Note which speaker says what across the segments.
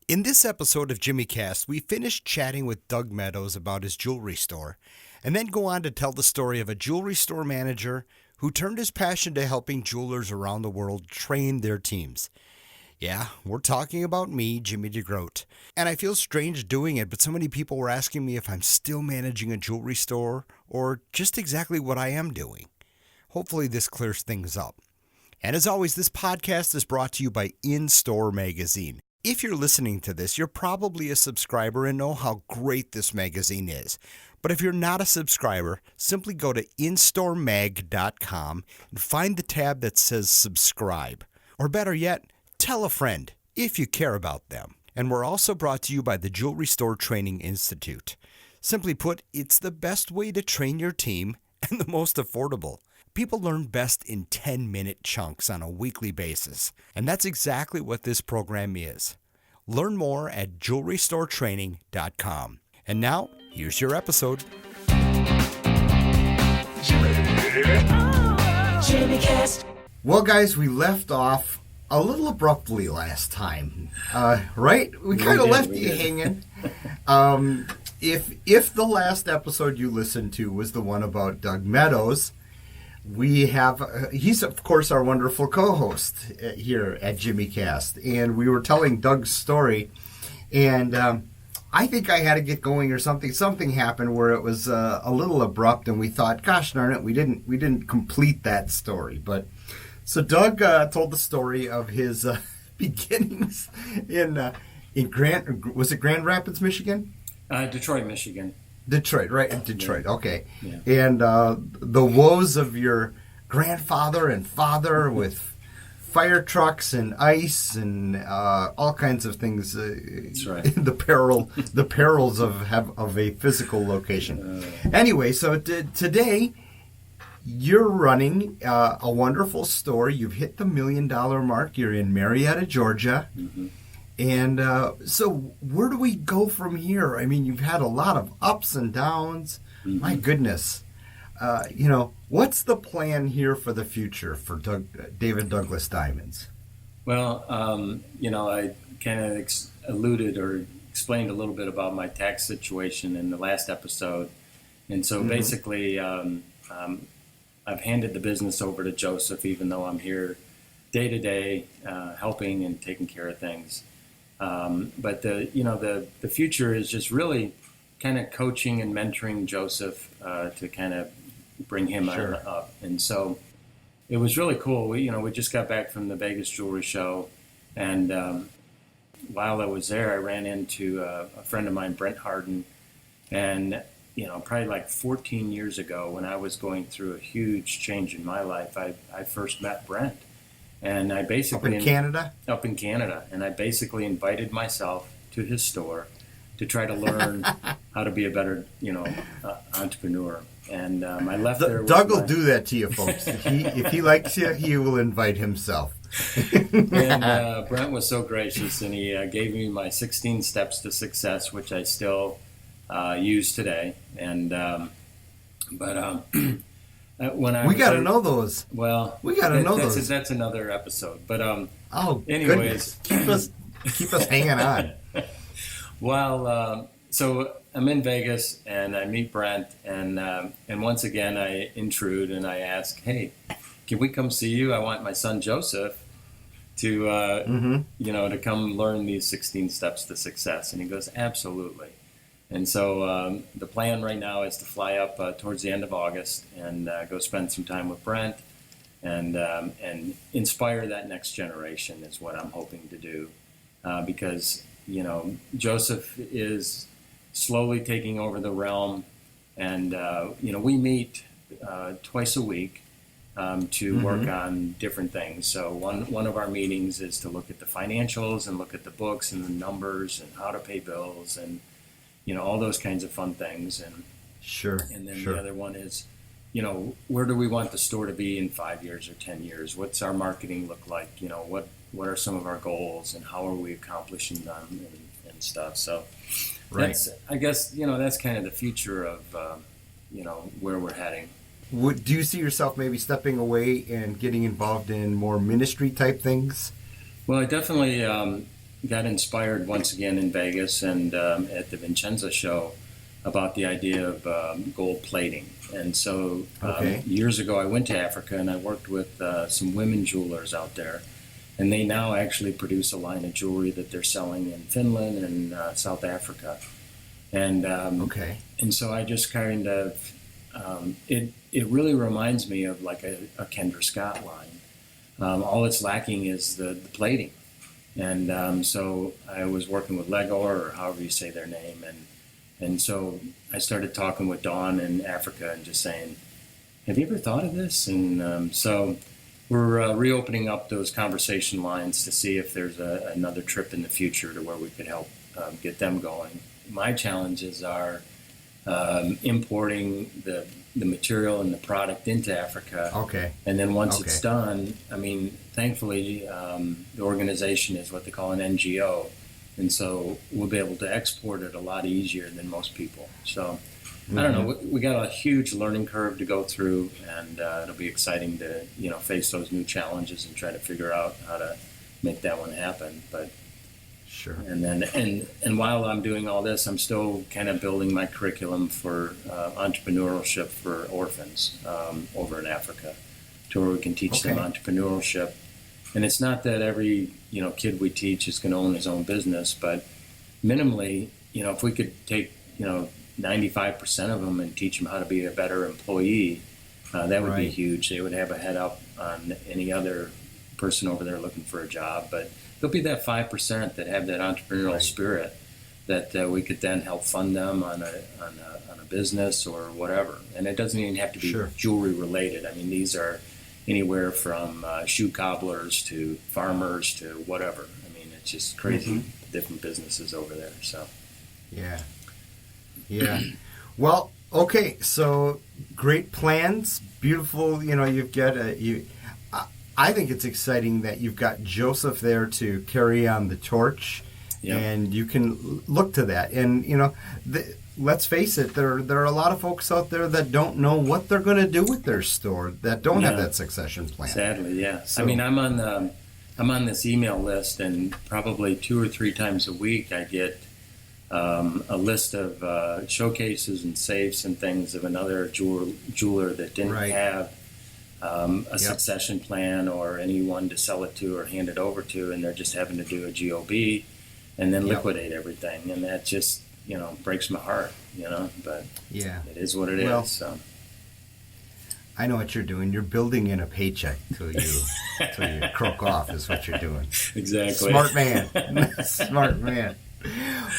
Speaker 1: In this episode of Jimmy Cast, we finish chatting with Doug Meadows about his jewelry store, and then go on to tell the story of a jewelry store manager who turned his passion to helping jewelers around the world train their teams. Yeah, we're talking about me, Jimmy DeGroat. And I feel strange doing it, but so many people were asking me if I'm still managing a jewelry store or just exactly what I am doing. Hopefully this clears things up. And as always, this podcast is brought to you by In-Store Magazine. If you're listening to this, you're probably a subscriber and know how great this magazine is. But if you're not a subscriber, simply go to instoremag.com and find the tab that says subscribe. Or better yet, tell a friend if you care about them. And we're also brought to you by the Jewelry Store Training Institute. Simply put, it's the best way to train your team and the most affordable. People learn best in 10-minute chunks on a weekly basis. And that's exactly what this program is. Learn more at jewelrystoretraining.com. And now, here's your episode. Well, guys, we left off a little abruptly last time, right? We kind of left you hanging. If the last episode you listened to was the one about Doug Meadows, we have, he's of course our wonderful co-host here at Jimmy Cast, and we were telling Doug's story, and I think I had to get going or something. Something happened where it was a little abrupt, and we thought, gosh darn it, we didn't complete that story. But so Doug told the story of his beginnings in Grand Rapids, Michigan?
Speaker 2: Detroit, Michigan.
Speaker 1: Detroit, right? Detroit, yeah. Okay.
Speaker 2: Yeah.
Speaker 1: And the woes of your grandfather and father with fire trucks and ice and all kinds of things.
Speaker 2: That's right.
Speaker 1: The perils of a physical location. Anyway, so today you're running a wonderful store. You've hit the $1 million mark. You're in Marietta, Georgia.
Speaker 2: Mm-hmm.
Speaker 1: And so where do we go from here? I mean, you've had a lot of ups and downs.
Speaker 2: Mm-hmm.
Speaker 1: My goodness. What's the plan here for the future for David Douglas Diamonds?
Speaker 2: Well, I kind of alluded or explained a little bit about my tax situation in the last episode. And so basically, I've handed the business over to Joseph, even though I'm here day to day, helping and taking care of things. But the future is just really kind of coaching and mentoring Joseph to kind of bring him up. And so it was really cool. We just got back from the Vegas Jewelry Show, and while I was there, I ran into a friend of mine, Brent Harden, and probably like 14 years ago, when I was going through a huge change in my life, I first met Brent. And I basically
Speaker 1: up in Canada,
Speaker 2: and I basically invited myself to his store to try to learn how to be a better, entrepreneur. And I left there.
Speaker 1: Doug will do that to you, folks. If he likes you, he will invite himself.
Speaker 2: And Brent was so gracious, and he gave me my 16 steps to success, which I still use today. And
Speaker 1: we got to know those.
Speaker 2: Well,
Speaker 1: we got to know those.
Speaker 2: That's another episode. But
Speaker 1: anyways, goodness. keep us hanging on.
Speaker 2: Well, so I'm in Vegas and I meet Brent, and once again I intrude and I ask, "Hey, can we come see you? I want my son Joseph to to come learn these 16 steps to success." And he goes, "Absolutely." And so the plan right now is to fly up towards the end of August and go spend some time with Brent and inspire that next generation is what I'm hoping to do. Because, Joseph is slowly taking over the realm, and, we meet twice a week to work on different things. So one of our meetings is to look at the financials and look at the books and the numbers and how to pay bills and all those kinds of fun things. And then the other one is, where do we want the store to be in 5 years or 10 years? What's our marketing look like? What are some of our goals and how are we accomplishing them and stuff? So that's, I guess, that's kind of the future of, where we're heading.
Speaker 1: Do you see yourself maybe stepping away and getting involved in more ministry type things?
Speaker 2: Well, I definitely, got inspired once again in Vegas and at the Vincenza show about the idea of gold plating. And so years ago, I went to Africa and I worked with some women jewelers out there. And they now actually produce a line of jewelry that they're selling in Finland and South Africa. And and so I just kind of, it really reminds me of like a Kendra Scott line. All it's lacking is the plating. And so I was working with Lego, or however you say their name, and so I started talking with Dawn in Africa and just saying, have you ever thought of this? And so we're reopening up those conversation lines to see if there's another trip in the future to where we could help get them going. My challenges are importing the material and the product into Africa.
Speaker 1: Okay.
Speaker 2: And then once it's done, I mean, thankfully, the organization is what they call an NGO. And so we'll be able to export it a lot easier than most people. So I don't know. We got a huge learning curve to go through, and it'll be exciting to face those new challenges and try to figure out how to make that one happen. But
Speaker 1: sure.
Speaker 2: And then and while I'm doing all this, I'm still kind of building my curriculum for entrepreneurship for orphans over in Africa, to where we can teach them entrepreneurship. And it's not that every kid we teach is going to own his own business, but minimally, if we could take 95% of them and teach them how to be a better employee, that would be huge. They would have a head up on any other person over there looking for a job. But there'll be that 5% that have that entrepreneurial spirit that we could then help fund them on a business or whatever. And it doesn't even have to be jewelry related. I mean, these are anywhere from shoe cobblers to farmers to whatever. I mean, it's just crazy, different businesses over there. So
Speaker 1: yeah. Well, okay, so great plans, beautiful. You've got I think it's exciting that you've got Joseph there to carry on the torch, and you can look to that. And let's face it, there are a lot of folks out there that don't know what they're going to do with their store, that don't have that succession plan.
Speaker 2: Sadly, yeah. So, I mean, I'm on this email list, and probably 2 or 3 times a week I get a list of showcases and safes and things of another jeweler that didn't have a succession plan or anyone to sell it to or hand it over to, and they're just having to do a GOB and then liquidate everything, and that just breaks my heart, but it is what it is. So
Speaker 1: I know what you're doing. You're building in a paycheck till you croak off is what you're doing.
Speaker 2: Exactly.
Speaker 1: Smart man. Smart man.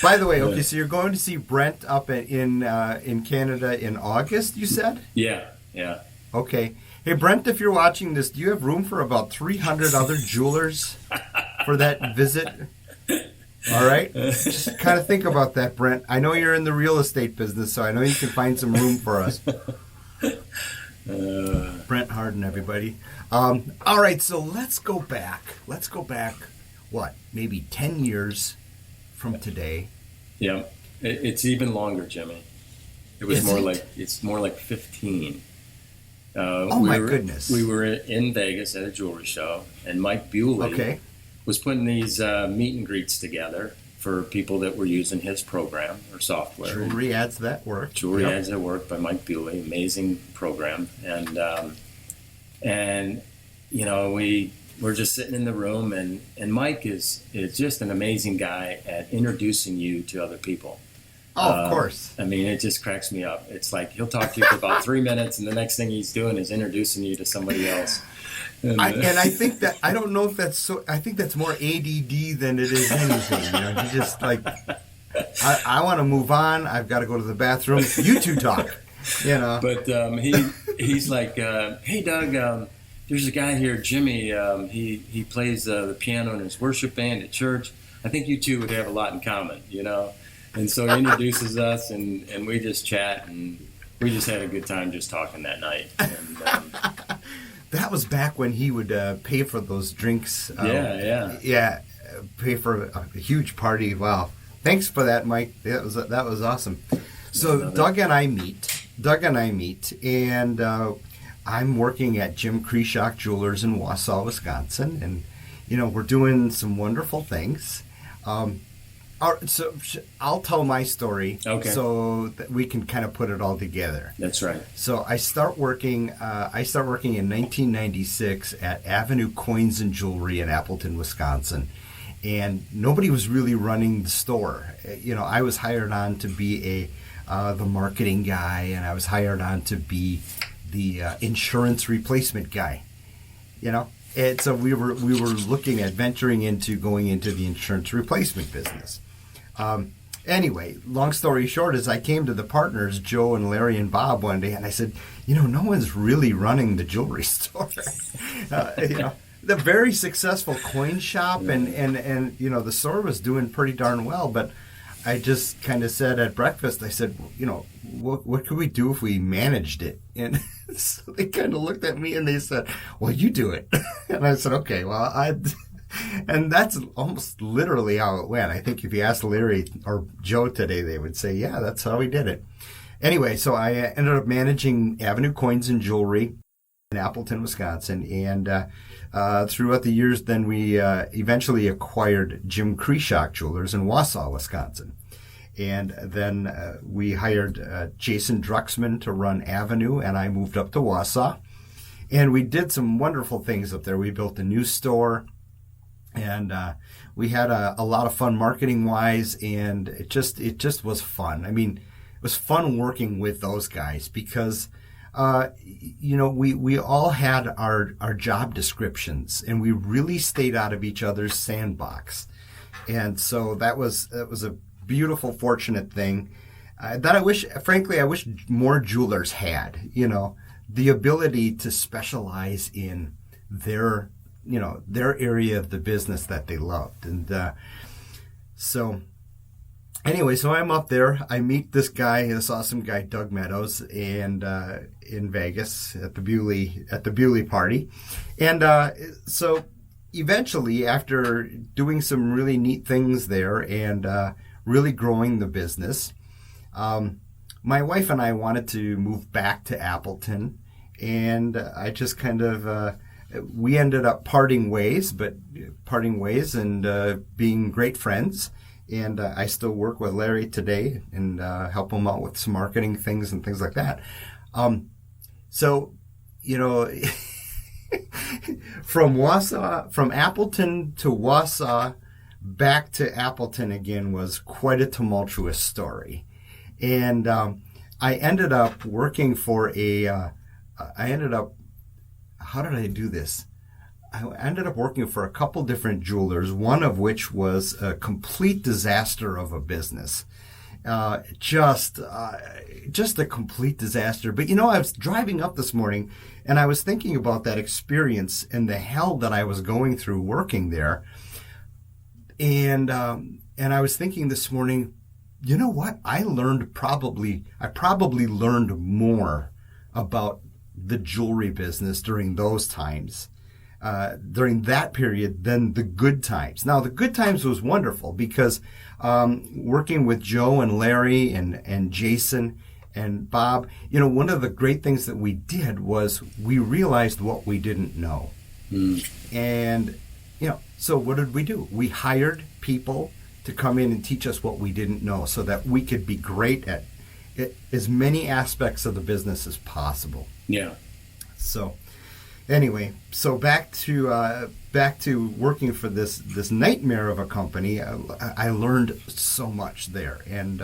Speaker 1: By the way, so you're going to see Brent up in Canada in August, you said?
Speaker 2: Yeah.
Speaker 1: Okay. Hey, Brent, if you're watching this, do you have room for about 300 other jewelers for that visit? All right? Just kind of think about that, Brent. I know you're in the real estate business, so I know you can find some room for us. Brent Harden, everybody. All right, so let's go back. What, maybe 10 years from today?
Speaker 2: Yeah. It's even longer, Jimmy. It was it's more like 15.
Speaker 1: My goodness.
Speaker 2: We were in Vegas at a jewelry show, and Mike Bewley was putting these meet and greets together for people that were using his program or software.
Speaker 1: Jewelry Ads That Work.
Speaker 2: Jewelry Ads That Work by Mike Bewley, amazing program. And we're just sitting in the room, and Mike is just an amazing guy at introducing you to other people.
Speaker 1: Oh, of course.
Speaker 2: I mean, it just cracks me up. It's like he'll talk to you for about 3 minutes, and the next thing he's doing is introducing you to somebody else.
Speaker 1: And I think that, I don't know if that's so, I think that's more ADD than it is anything. He just like, I want to move on. I've got to go to the bathroom. You two talk,
Speaker 2: But he's like, hey, Doug, there's a guy here, Jimmy. He plays the piano in his worship band at church. I think you two would have a lot in common, And so he introduces us, and we just chat, and we just had a good time just talking that night. And,
Speaker 1: that was back when he would pay for those drinks.
Speaker 2: Yeah,
Speaker 1: pay for a huge party. Wow. Thanks for that, Mike. That was awesome. So Doug and I meet, and I'm working at Jim Kreshock Jewelers in Wausau, Wisconsin, and we're doing some wonderful things. I'll tell my story,
Speaker 2: Okay.
Speaker 1: so that we can kind of put it all together.
Speaker 2: That's right.
Speaker 1: So I start working. I start working in 1996 at Avenue Coins and Jewelry in Appleton, Wisconsin, and nobody was really running the store. I was hired on to be the marketing guy, and I was hired on to be the insurance replacement guy. And so we were looking at venturing into going into the insurance replacement business. Anyway, long story short is I came to the partners, Joe and Larry and Bob, one day, and I said, no one's really running the jewelry store. The very successful coin shop and the store was doing pretty darn well, but I just kind of said at breakfast, I said, what could we do if we managed it? And so they kind of looked at me and they said, well, you do it. And I said, okay, well, and that's almost literally how it went. I think if you asked Larry or Joe today, they would say, yeah, that's how we did it. Anyway, so I ended up managing Avenue Coins and Jewelry in Appleton, Wisconsin. And throughout the years, then we eventually acquired Jim Kreshock Jewelers in Wausau, Wisconsin. And then we hired Jason Druxman to run Avenue, and I moved up to Wausau. And we did some wonderful things up there. We built a new store, and we had a lot of fun marketing-wise, and it just was fun. I mean, it was fun working with those guys because we all had our job descriptions, and we really stayed out of each other's sandbox. And so that was a beautiful, fortunate thing that I wish more jewelers had, the ability to specialize in their area of the business that they loved. And so anyway, so I'm up there. I meet this awesome guy, Doug Meadows, and in Vegas at the Bewley party. And so eventually, after doing some really neat things there and really growing the business, my wife and I wanted to move back to Appleton, and I just kind of we ended up parting ways and being great friends. And I still work with Larry today and help him out with some marketing things and things like that. From Appleton to Wausau, back to Appleton again was quite a tumultuous story. And I ended up working for how did I do this? I ended up working for a couple different jewelers, one of which was a complete disaster of a business. Just a complete disaster. But I was driving up this morning and I was thinking about that experience and the hell that I was going through working there. And I was thinking this morning, you know what? I probably learned more about the jewelry business during those times, during that period, than the good times. Now, the good times was wonderful because working with Joe and Larry and Jason and Bob, one of the great things that we did was we realized what we didn't know. And, so what did we do? We hired people to come in and teach us what we didn't know so that we could be great at as many aspects of the business as possible.
Speaker 2: Yeah.
Speaker 1: So anyway, so back to working for this nightmare of a company. I learned so much there, and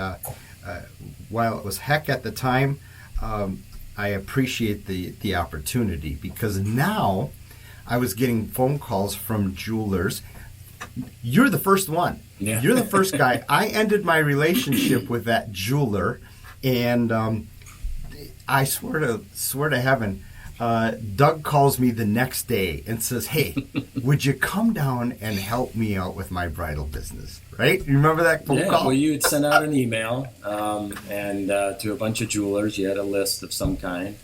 Speaker 1: while it was heck at the time, I appreciate the opportunity because now I was getting phone calls from jewelers. You're the first one.
Speaker 2: Yeah.
Speaker 1: You're the first guy. I ended my relationship with that jeweler, and I swear to heaven, Doug calls me the next day and says, "Hey, would you come down and help me out with my bridal business?" Right? You remember that phone call?
Speaker 2: Well, you had sent out an email and to a bunch of jewelers. You had a list of some kind.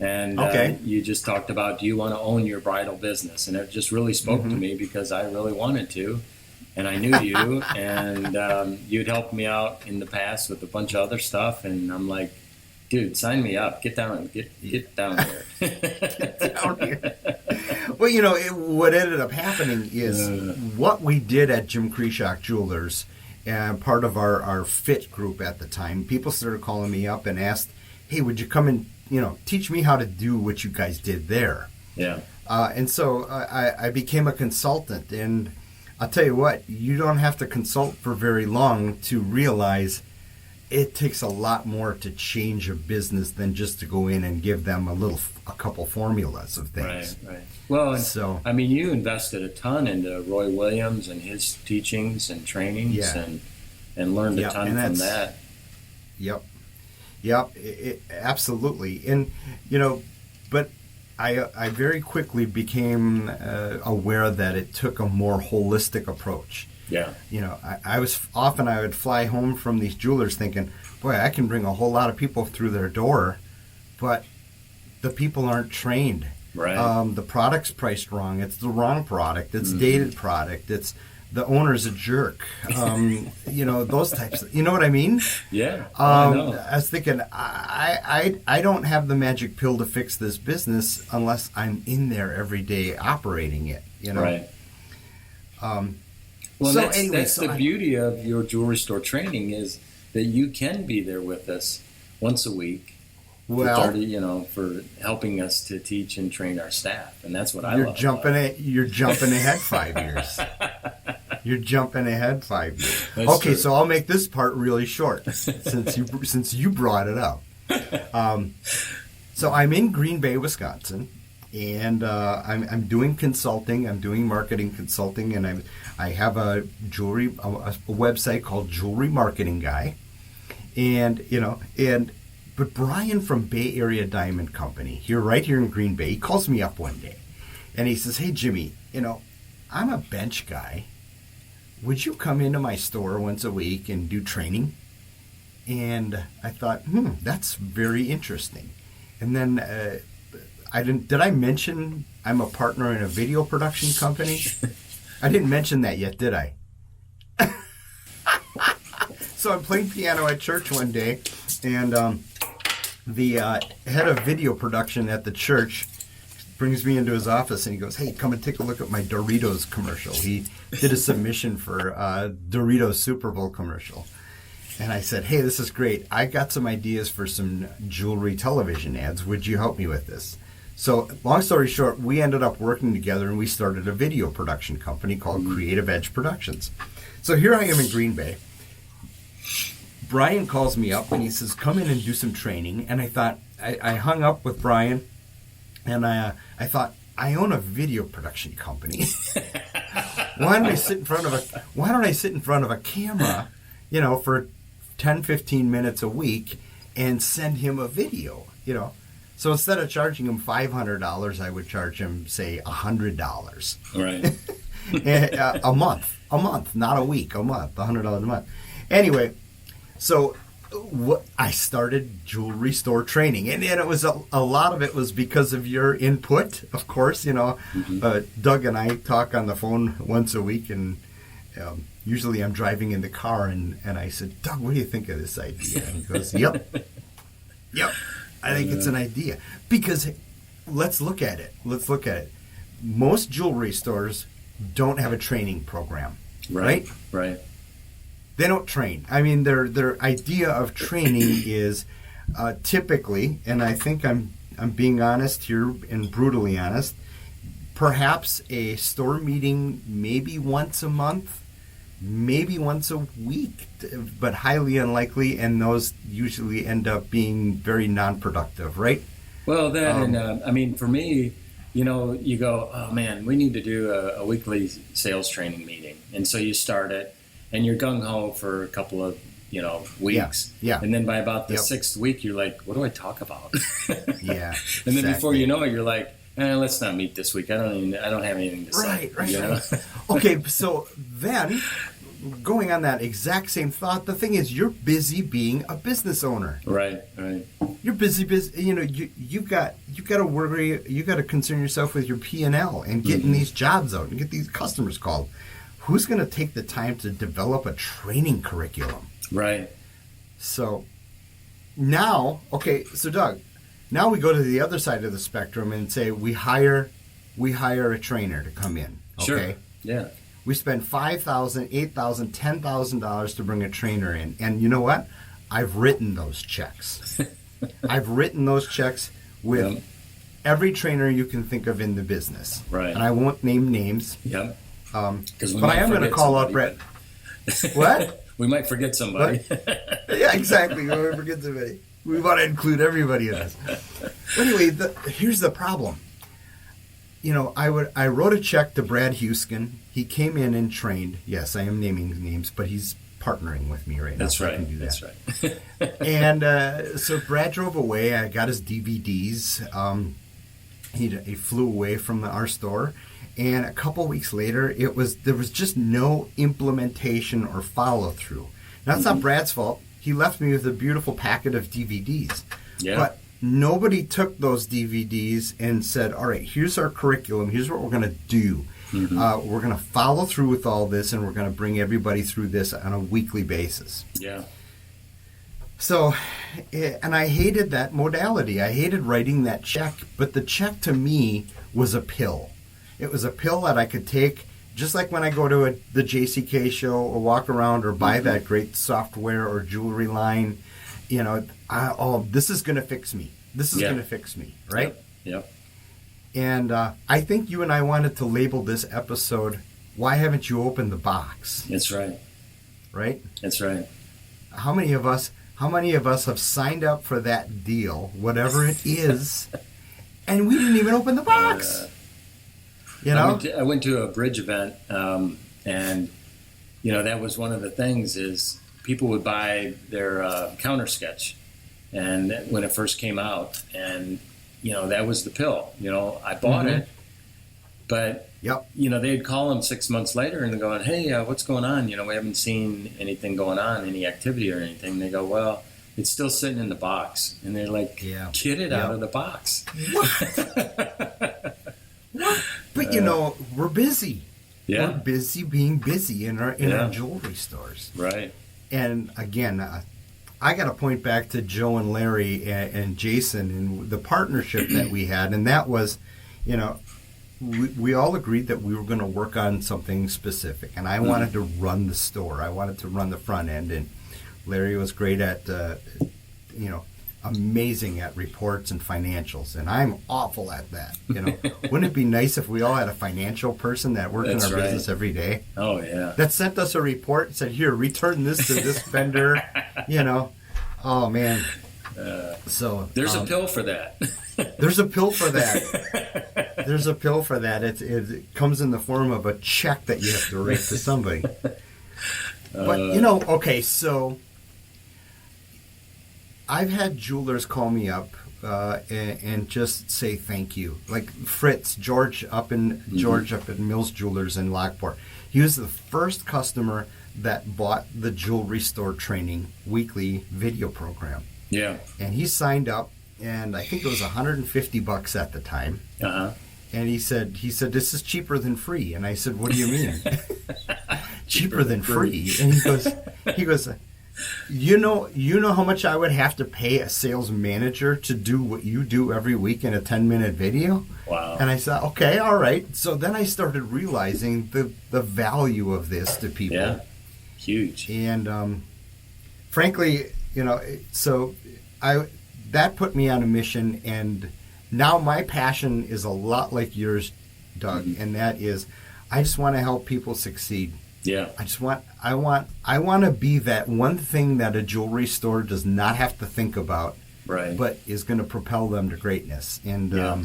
Speaker 2: And you just talked about, do you want to own your bridal business? And it just really spoke to me because I really wanted to. And I knew you, and you'd helped me out in the past with a bunch of other stuff. And I'm like, dude, sign me up. Get down here.
Speaker 1: Get down here. Well, what ended up happening is what we did at Jim Kreshock Jewelers, and part of our fit group at the time, people started calling me up and asked, hey, would you come and, teach me how to do what you guys did there?
Speaker 2: Yeah.
Speaker 1: And so I became a consultant. And I'll tell you what, you don't have to consult for very long to realize it takes a lot more to change a business than just to go in and give them a couple formulas of things.
Speaker 2: Right. Well,
Speaker 1: so
Speaker 2: you invested a ton into Roy Williams and his teachings and trainings, and learned a ton from that.
Speaker 1: Yep, absolutely. And but I very quickly became aware that it took a more holistic approach.
Speaker 2: Yeah.
Speaker 1: I would fly home from these jewelers thinking, boy, I can bring a whole lot of people through their door, but the people aren't trained.
Speaker 2: Right.
Speaker 1: The product's priced wrong. It's the wrong product. It's dated product. It's the owner's a jerk. Those types. You know what I mean?
Speaker 2: Yeah. I know.
Speaker 1: I was thinking, I don't have the magic pill to fix this business unless I'm in there every day operating it.
Speaker 2: Right. Well,
Speaker 1: so
Speaker 2: that's the beauty of your jewelry store training is that you can be there with us once a week.
Speaker 1: Well,
Speaker 2: for helping us to teach and train our staff, and that's what I love.
Speaker 1: You're jumping ahead 5 years. You're jumping ahead 5 years.
Speaker 2: That's
Speaker 1: okay,
Speaker 2: true.
Speaker 1: So I'll make this part really short since you brought it up. So I'm in Green Bay, Wisconsin, and I'm doing consulting. I'm doing marketing consulting, and I have a website called Jewelry Marketing Guy, But Brian from Bay Area Diamond Company, right here in Green Bay, he calls me up one day, and he says, hey, Jimmy, I'm a bench guy. Would you come into my store once a week and do training? And I thought, that's very interesting. And then did I mention I'm a partner in a video production company? I didn't mention that yet, did I? So I'm playing piano at church one day, and the head of video production at the church brings me into his office, and he goes, hey, come and take a look at my Doritos commercial. He did a submission for Doritos Super Bowl commercial. And I said, hey, this is great. I got some ideas for some jewelry television ads. Would you help me with this? So long story short, we ended up working together, and we started a video production company called Creative Edge Productions. So here I am in Green Bay. Brian calls me up, and he says, come in and do some training. And I thought, I hung up with Brian, and I thought, I own a video production company. Why don't I sit in front of a camera, for 10, 15 minutes a week and send him a video, So instead of charging him $500, I would charge him, say, $100.
Speaker 2: Right.
Speaker 1: A month, not a week, a month, $100 a month. Anyway, so I started jewelry store training, and it was a lot of it was because of your input, of course. Doug and I talk on the phone once a week, and usually I'm driving in the car, and I said, Doug, what do you think of this idea? And he goes, yep, I think it's an idea. Because let's look at it. Most jewelry stores don't have a training program, right?
Speaker 2: Right.
Speaker 1: They don't train. I mean, their idea of training is typically, and I think I'm being honest here and brutally honest, perhaps a store meeting maybe once a month, maybe once a week, but highly unlikely, and those usually end up being very non-productive, right?
Speaker 2: Well, for me, you go, oh man, we need to do a weekly sales training meeting, and so you start it. And you're gung-ho for a couple of, weeks.
Speaker 1: Yeah.
Speaker 2: And then by about the sixth week, you're like, what do I talk about?
Speaker 1: Yeah.
Speaker 2: And then before you know it, you're like, let's not meet this week. I don't have anything to say.
Speaker 1: Right. Okay, so then, going on that exact same thought, the thing is, you're busy being a business owner.
Speaker 2: Right.
Speaker 1: You're busy. You got to worry. You got to concern yourself with your P&L and getting these jobs out and get these customers called. Who's going to take the time to develop a training curriculum?
Speaker 2: Right.
Speaker 1: So now, so Doug, now we go to the other side of the spectrum and say we hire we hire a trainer to come in. Okay.
Speaker 2: Sure. Yeah.
Speaker 1: We spend $5,000, $8,000, $10,000 to bring a trainer in, and you know what? I've written those checks. I've written those checks with
Speaker 2: Yep.
Speaker 1: every trainer you can think of in the business.
Speaker 2: Right.
Speaker 1: And I won't name names.
Speaker 2: Yeah. Because
Speaker 1: But I am going to call out Brett. What?
Speaker 2: We might forget somebody.
Speaker 1: Yeah, exactly. We won't forget somebody. We want to include everybody in this. Anyway, here's the problem. You know, I wrote a check to Brad Huskin. He came in and trained. Yes, I am naming names, but he's partnering with me right now.
Speaker 2: That's
Speaker 1: so I
Speaker 2: right.
Speaker 1: can do that.
Speaker 2: That's right.
Speaker 1: And so Brad drove away. I got his DVDs. He flew away from our store, and a couple weeks later, there was just no implementation or follow through. Now, that's not Brad's fault. He left me with a beautiful packet of DVDs,
Speaker 2: Yeah.
Speaker 1: but nobody took those DVDs and said, "All right, here's our curriculum. Here's what we're going to do. We're going to follow through with all this, and we're going to bring everybody through this on a weekly basis."
Speaker 2: Yeah.
Speaker 1: So, and I hated that modality. I hated writing that check, but the check to me was a pill. It was a pill that I could take, just like when I go to the JCK show or walk around or buy that great software or jewelry line. You know, this is going to fix me. This is
Speaker 2: Yeah.
Speaker 1: going to fix me, right?
Speaker 2: Yep.
Speaker 1: And I think you and I wanted to label this episode, "Why Haven't You Opened the Box?"
Speaker 2: That's right.
Speaker 1: Right?
Speaker 2: That's right.
Speaker 1: How many of us have signed up for that deal, whatever it is, and we didn't even open the box? You know?
Speaker 2: I went to a bridge event, and you know that was one of the things is people would buy their counter sketch, and when it first came out, and you know that was the pill. You know, I bought it, but
Speaker 1: Yep.
Speaker 2: you know they'd call them 6 months later and they're going, "Hey, what's going on? You know, we haven't seen anything going on, any activity or anything." They go, "Well, it's still sitting in the box," and they're like,
Speaker 1: Yeah.
Speaker 2: "Get it out
Speaker 1: Yeah.
Speaker 2: of the box."
Speaker 1: But you know, we're busy. We're
Speaker 2: Yeah,
Speaker 1: busy being busy in our
Speaker 2: Yeah.
Speaker 1: jewelry stores.
Speaker 2: right.
Speaker 1: And again, I got to point back to Joe and Larry and Jason and the partnership that we had, and that was, you know, we all agreed that we were going to work on something specific, and I wanted to run the store. I wanted to run the front end, and Larry was great at, you know, amazing at reports and financials, and I'm awful at that. You know, wouldn't it be nice if we all had a financial person that worked
Speaker 2: That's
Speaker 1: in our
Speaker 2: right.
Speaker 1: business every day
Speaker 2: Oh yeah.
Speaker 1: that sent us a report and said, "Here, return this to this vendor." You know, oh man. So
Speaker 2: There's a pill for that.
Speaker 1: there's a pill for that. There's a pill for that. It comes in the form of a check that you have to write to somebody. But you know, okay, so I've had jewelers call me up and just say thank you. Like Fritz, George up in Mills Jewelers in Lockport. He was the first customer that bought the jewelry store training weekly video program.
Speaker 2: Yeah.
Speaker 1: And he signed up, and I think it was $150 at the time.
Speaker 2: Uh-huh.
Speaker 1: And he said, "This is cheaper than free." And I said, "What do you mean?" Cheaper than free. And he goes, you know how much I would have to pay a sales manager to do what you do every week in a 10-minute video?
Speaker 2: Wow.
Speaker 1: And I said, "Okay, all right." So then I started realizing the value of this to people.
Speaker 2: Yeah. Huge.
Speaker 1: And frankly, you know, so that put me on a mission, and now my passion is a lot like yours, Doug, and that is I just want to help people succeed.
Speaker 2: Yeah.
Speaker 1: I want to be that one thing that a jewelry store does not have to think about,
Speaker 2: Right.
Speaker 1: but is going to propel them to greatness. And
Speaker 2: Yeah.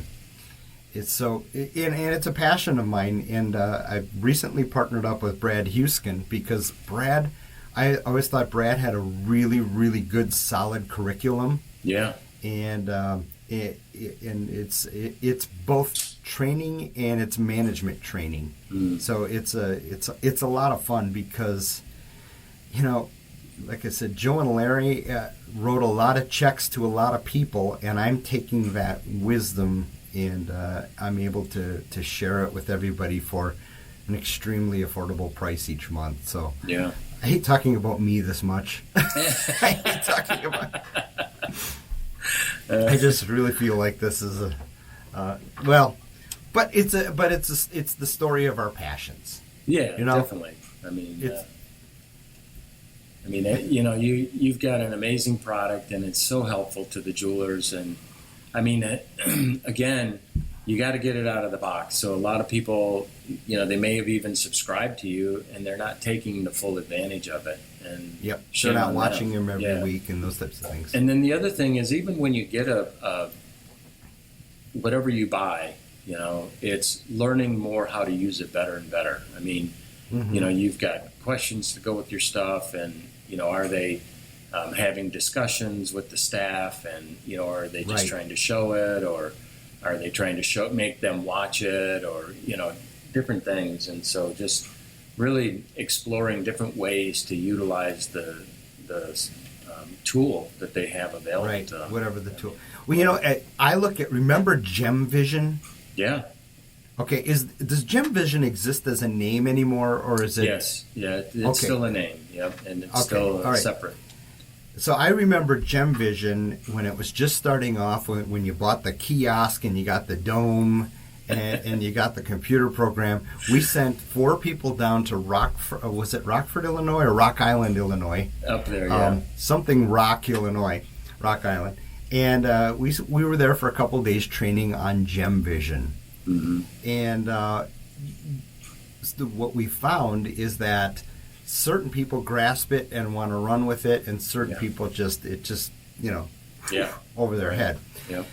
Speaker 1: it's a passion of mine. And I've recently partnered up with Brad Huskin because I always thought Brad had a really, really good, solid curriculum,
Speaker 2: Yeah.
Speaker 1: and it's both training and it's management training. So it's a lot of fun because, you know, like I said, Joe and Larry wrote a lot of checks to a lot of people, and I'm taking that wisdom and I'm able to share it with everybody for an extremely affordable price each month. So
Speaker 2: Yeah.
Speaker 1: I hate talking about me this much. I hate talking about. I just really feel like this is well, But it's the story of our passions.
Speaker 2: Yeah,
Speaker 1: You know?
Speaker 2: definitely. I mean,
Speaker 1: It's-
Speaker 2: you've got an amazing product, and it's so helpful to the jewelers. And I mean, again, you got to get it out of the box. So a lot of people, they may have even subscribed to you, and they're not taking the full advantage of it. And
Speaker 1: Yep.
Speaker 2: shame
Speaker 1: They're not
Speaker 2: on
Speaker 1: watching
Speaker 2: them.
Speaker 1: them every
Speaker 2: Yeah.
Speaker 1: week and those types of things.
Speaker 2: And then the other thing is, even when you get a whatever you buy, it's learning more how to use it better and better. I mean, you've got questions to go with your stuff, and are they having discussions with the staff, and are they just
Speaker 1: Right.
Speaker 2: trying to show it, or are they trying to make them watch it, or different things. And so just really exploring different ways to utilize the tool that they have available
Speaker 1: Right,
Speaker 2: to them.
Speaker 1: whatever the tool. Well, I look at, remember Gem Vision?
Speaker 2: Yeah.
Speaker 1: Okay, does Gem Vision exist as a name anymore, or is it?
Speaker 2: Yes. Yeah. It's
Speaker 1: Okay.
Speaker 2: still a name. Yep. And it's
Speaker 1: Okay,
Speaker 2: still
Speaker 1: all right.
Speaker 2: separate.
Speaker 1: So I remember Gem Vision when it was just starting off, when you bought the kiosk and you got the dome and you got the computer program. We sent 4 people down to was it Rockford, Illinois, or Rock Island, Illinois?
Speaker 2: Up there, yeah.
Speaker 1: Something Rock, Illinois, Rock Island. And we were there for a couple of days training on Gem Vision.
Speaker 2: Mm-hmm.
Speaker 1: And what we found is that certain people grasp it and want to run with it, and certain people just
Speaker 2: Yeah.
Speaker 1: over their head.
Speaker 2: Yeah.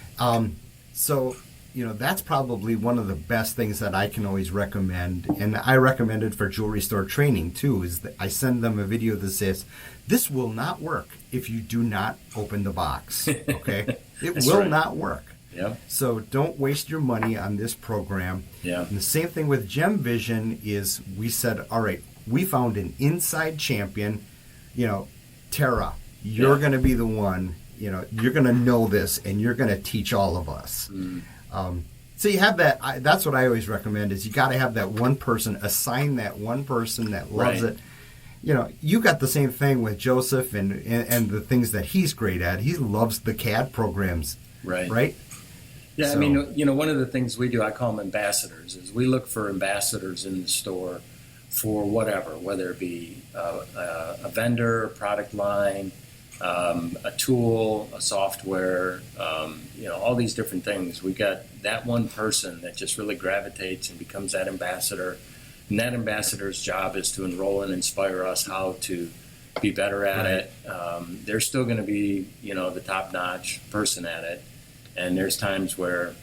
Speaker 1: So that's probably one of the best things that I can always recommend, and I recommend it for jewelry store training too. Is that I send them a video that says, "This will not work if you do not open the box." Okay, it
Speaker 2: That's
Speaker 1: will
Speaker 2: right.
Speaker 1: not work.
Speaker 2: Yeah.
Speaker 1: So don't waste your money on this program.
Speaker 2: Yeah.
Speaker 1: And the same thing with Gem Vision is we said, all right, we found an inside champion, Tara, you're going to be the one, you're going to know this and you're going to teach all of us. So you have that. That's what I always recommend is you got to have that one person, assign that one person that loves
Speaker 2: Right.
Speaker 1: it. You got the same thing with Joseph and the things that he's great at. He loves the CAD programs, right?
Speaker 2: Yeah,
Speaker 1: So-
Speaker 2: I mean, one of the things we do, I call them ambassadors, is we look for ambassadors in the store for whatever, whether it be a vendor, a product line, a tool, a software, all these different things. We got that one person that just really gravitates and becomes that ambassador. And that ambassador's job is to enroll and inspire us how to be better at it. They're still going to be, the top-notch person at it. And there's times where,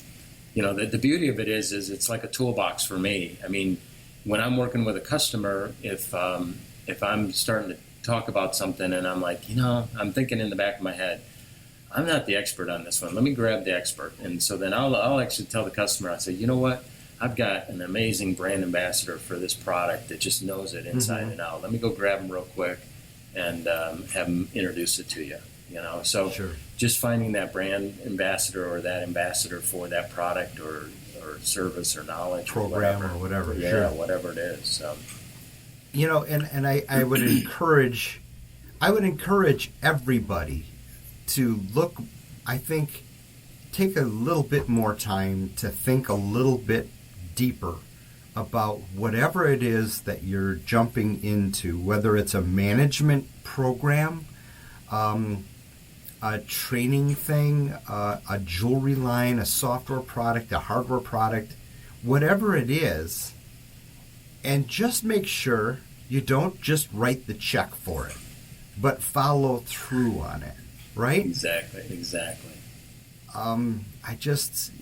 Speaker 2: the beauty of it is it's like a toolbox for me. I mean, when I'm working with a customer, if I'm starting to talk about something and I'm like, I'm thinking in the back of my head, I'm not the expert on this one. Let me grab the expert. And so then I'll actually tell the customer, I say, you know what? I've got an amazing brand ambassador for this product that just knows it inside and out. Let me go grab him real quick and have him introduce it to you. So
Speaker 1: Sure.
Speaker 2: just finding that brand ambassador or that ambassador for that product or service or knowledge
Speaker 1: Program
Speaker 2: or
Speaker 1: whatever.
Speaker 2: Yeah,
Speaker 1: Sure.
Speaker 2: whatever it is. So,
Speaker 1: And I would encourage everybody to look. I think take a little bit more time to think a little bit deeper about whatever it is that you're jumping into, whether it's a management program, a training thing, a jewelry line, a software product, a hardware product, whatever it is, and just make sure you don't just write the check for it, but follow through on it, right?
Speaker 2: exactly.
Speaker 1: I just,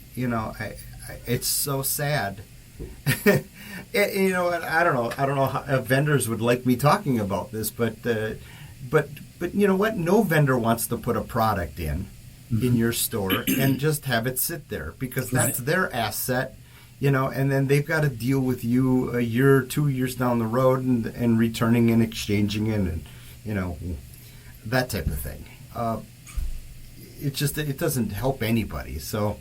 Speaker 1: it's so sad. And I don't know how vendors would like me talking about this, but you know what? No vendor wants to put a product in your store and just have it sit there because that's their asset, and then they've got to deal with you a year or 2 years down the road and returning and exchanging it and, that type of thing. It doesn't help anybody. So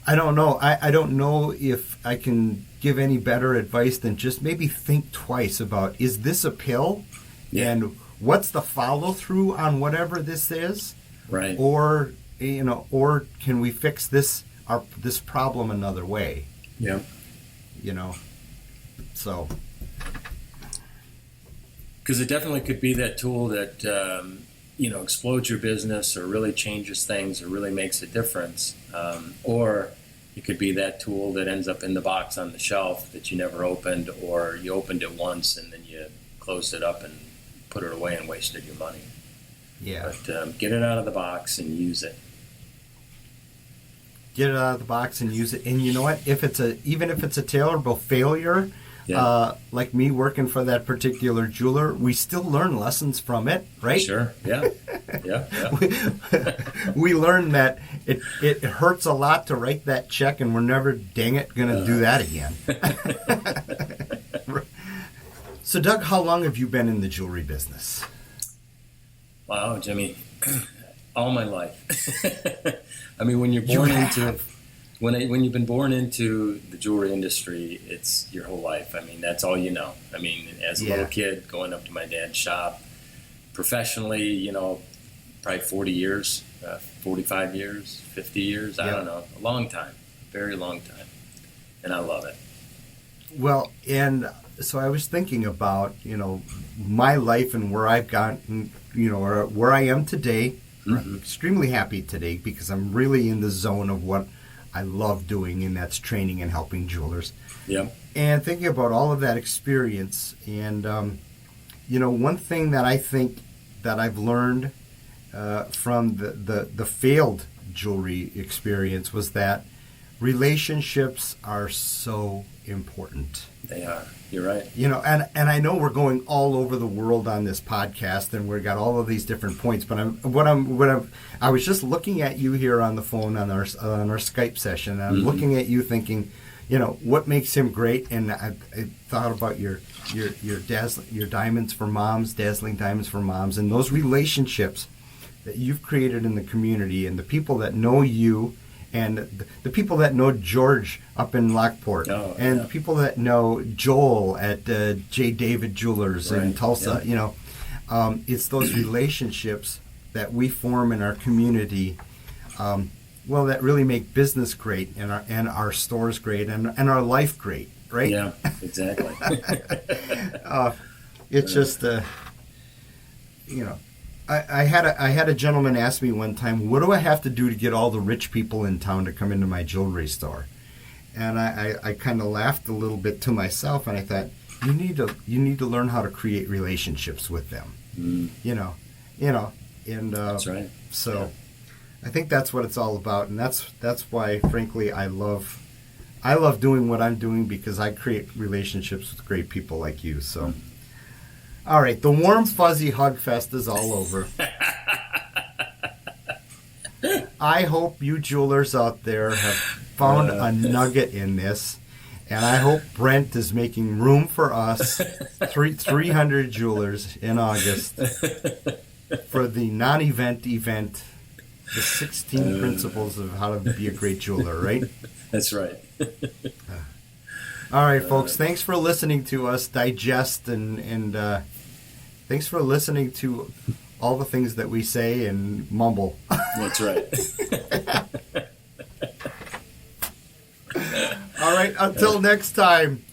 Speaker 1: I don't know. I don't know if I can give any better advice than just maybe think twice about, is this a pill?
Speaker 2: Yeah.
Speaker 1: And what's the follow through on whatever this is?
Speaker 2: Right.
Speaker 1: Or can we fix this problem another way?
Speaker 2: Yeah.
Speaker 1: You know, so.
Speaker 2: Because it definitely could be that tool that, explodes your business or really changes things or really makes a difference. Or it could be that tool that ends up in the box on the shelf that you never opened, or you opened it once and then you closed it up and put it away and wasted your money.
Speaker 1: Yeah.
Speaker 2: But get it out of the box and use it.
Speaker 1: Get it out of the box and use it. And you know what? Even if it's a terrible failure,
Speaker 2: Yeah.
Speaker 1: like me working for that particular jeweler, we still learn lessons from it, right?
Speaker 2: Sure. Yeah. Yeah.
Speaker 1: We learn that it hurts a lot to write that check, and we're never, dang it, going to do that again. So, Doug, how long have you been in the jewelry business?
Speaker 2: Wow, Jimmy, all my life. I mean, when you're born into when you've been born into the jewelry industry, it's your whole life. I mean, that's all you know. I mean, as a little kid, going up to my dad's shop, professionally, probably 40 years, 45 years, 50 years. I don't know, a long time, very long time, and I love it.
Speaker 1: Well, and so I was thinking about, my life and where I've gotten, or where I am today.
Speaker 2: Mm-hmm.
Speaker 1: I'm extremely happy today because I'm really in the zone of what I love doing, and that's training and helping jewelers.
Speaker 2: Yeah.
Speaker 1: And thinking about all of that experience, and, one thing that I think that I've learned from the failed jewelry experience was that relationships are so important.
Speaker 2: They are. You're right.
Speaker 1: And I know we're going all over the world on this podcast, and we've got all of these different points. But I was just looking at you here on the phone on our Skype session, and I'm looking at you thinking, what makes him great. And I thought about your diamonds for moms, dazzling diamonds for moms, and those relationships that you've created in the community, and the people that know you. And the people that know George up in Lockport, and the people that know Joel at J. David Jewelers in Tulsa, it's those relationships that we form in our community, that really make business great and our stores great and our life great, right?
Speaker 2: Yeah, exactly.
Speaker 1: It's just, I had a gentleman ask me one time, what do I have to do to get all the rich people in town to come into my jewelry store? And I kind of laughed a little bit to myself, and I thought, you need to learn how to create relationships with them. And
Speaker 2: That's right.
Speaker 1: So I think that's what it's all about, and that's why, frankly, I love doing what I'm doing, because I create relationships with great people like you. So. All right, the warm, fuzzy hug fest is all over. I hope you jewelers out there have found a nugget in this, and I hope Brent is making room for us, 300 jewelers in August, for the non-event event, the 16 principles of how to be a great jeweler, right?
Speaker 2: That's right.
Speaker 1: All right, folks, thanks for listening to us digest and thanks for listening to all the things that we say and mumble.
Speaker 2: That's right.
Speaker 1: All right, until next time,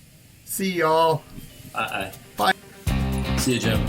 Speaker 1: see y'all.
Speaker 2: Bye.
Speaker 1: Bye.
Speaker 2: See you, Jim.